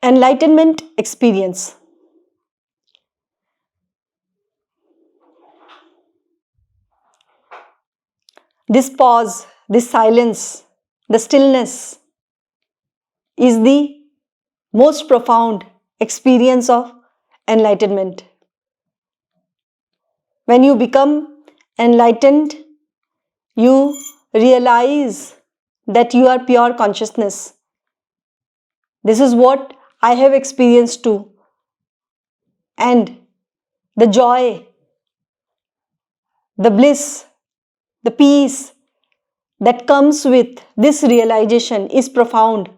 Enlightenment experience. This pause, this silence, the stillness is the most profound experience of enlightenment. When you become enlightened, you realize that you are pure consciousness. This is what I have experienced too. And the joy, the bliss, the peace that comes with this realization is profound.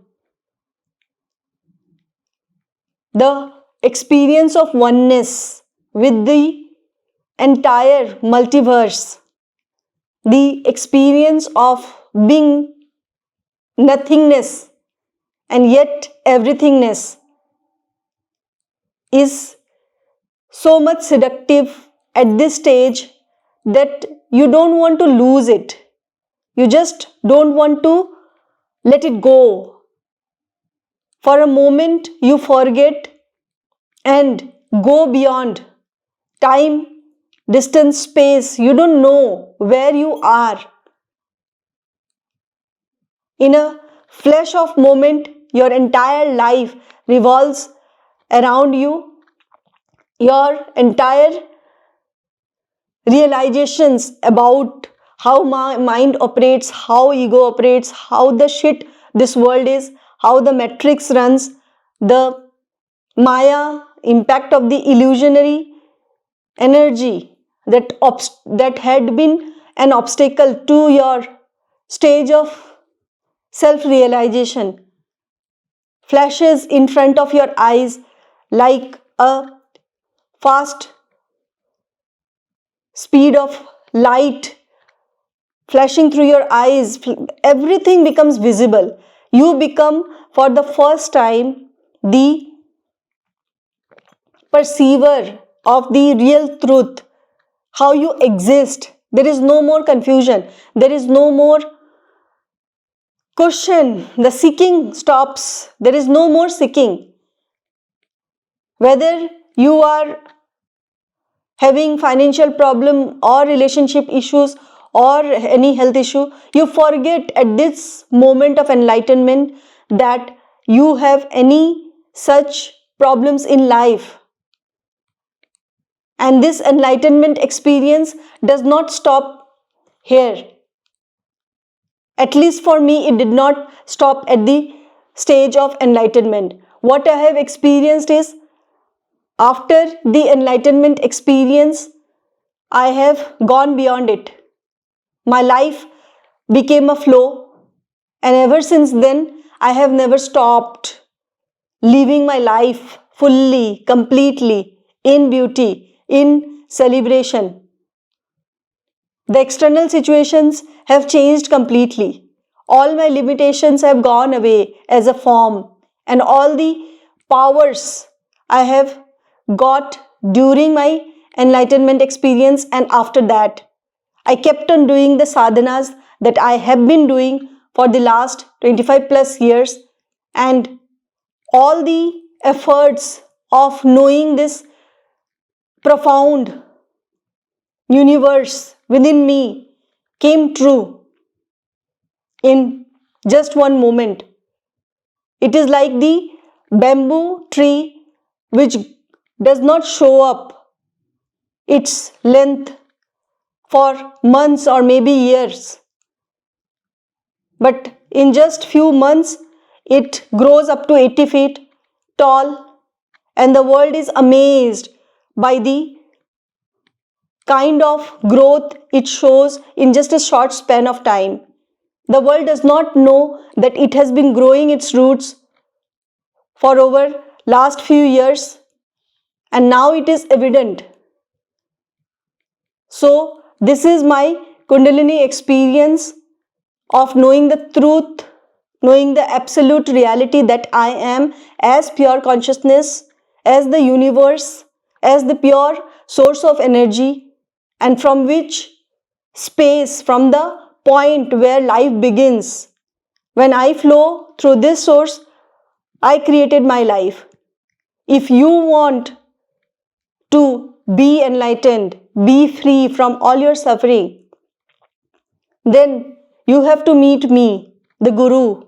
The experience of oneness with the entire multiverse, the experience of being nothingness and yet everythingness is so much seductive at this stage that you don't want to lose it. You just don't want to let it go. For a moment, you forget and go beyond time, distance, space. You don't know where you are. In a flash of moment, your entire life revolves around you. Your entire realizations about how mind operates, how ego operates, how the shit this world is, how the matrix runs, the Maya impact of the illusionary energy that had been an obstacle to your stage of self-realization flashes in front of your eyes like a fast speed of light flashing through your eyes. Everything becomes visible. You become for the first time the perceiver of the real truth, how you exist. There is no more confusion. There is no more question. The seeking stops. There is no more seeking. Whether you are having financial problem or relationship issues or any health issue, you forget at this moment of enlightenment that you have any such problems in life. And this enlightenment experience does not stop here. At least for me, it did not stop at the stage of enlightenment. What I have experienced is, after the enlightenment experience, I have gone beyond it. My life became a flow, and ever since then, I have never stopped living my life fully, completely, in beauty, in celebration. The external situations have changed completely. All my limitations have gone away as a form, and all the powers I have got during my enlightenment experience and after that. I kept on doing the sadhanas that I have been doing for the last 25 plus years, and all the efforts of knowing this profound universe within me came true in just one moment. It is like the bamboo tree which does not show up its length for months or maybe years, but in just few months it grows up to 80 feet tall, and the world is amazed by the kind of growth it shows in just a short span of time. The world does not know that it has been growing its roots for over last few years, and now it is evident. So this is my Kundalini experience of knowing the truth, knowing the absolute reality that I am as pure consciousness, as the universe, as the pure source of energy, and from which space, from the point where life begins. When I flow through this source, I created my life. If you want to be enlightened, be free from all your suffering, then you have to meet me, the Guru,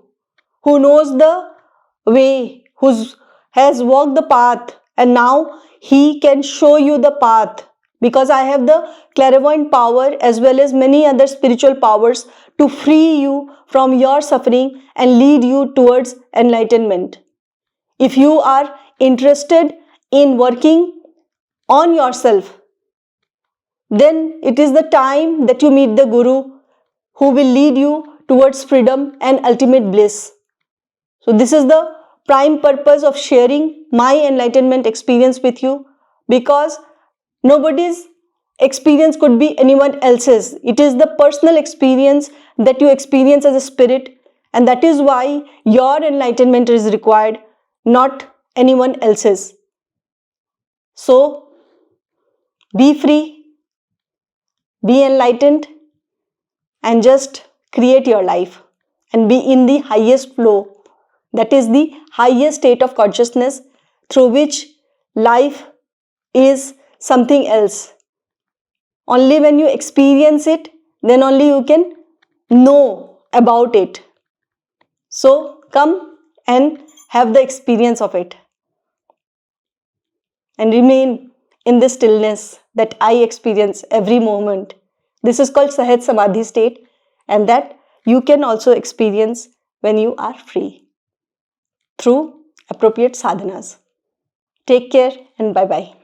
who knows the way, who has walked the path, and now he can show you the path, because I have the clairvoyant power as well as many other spiritual powers to free you from your suffering and lead you towards enlightenment. If you are interested in working on yourself, then it is the time that you meet the Guru who will lead you towards freedom and ultimate bliss. So this is the prime purpose of sharing my enlightenment experience with you, because nobody's experience could be anyone else's. It is the personal experience that you experience as a spirit, and that is why your enlightenment is required, not anyone else's. So be free, be enlightened, and just create your life and be in the highest flow. That is the highest state of consciousness through which life is something else. Only when you experience it, then only you can know about it. So come and have the experience of it and remain in this stillness that I experience every moment. This is called Sahaj Samadhi state, and that you can also experience when you are free through appropriate sadhanas. Take care and bye-bye.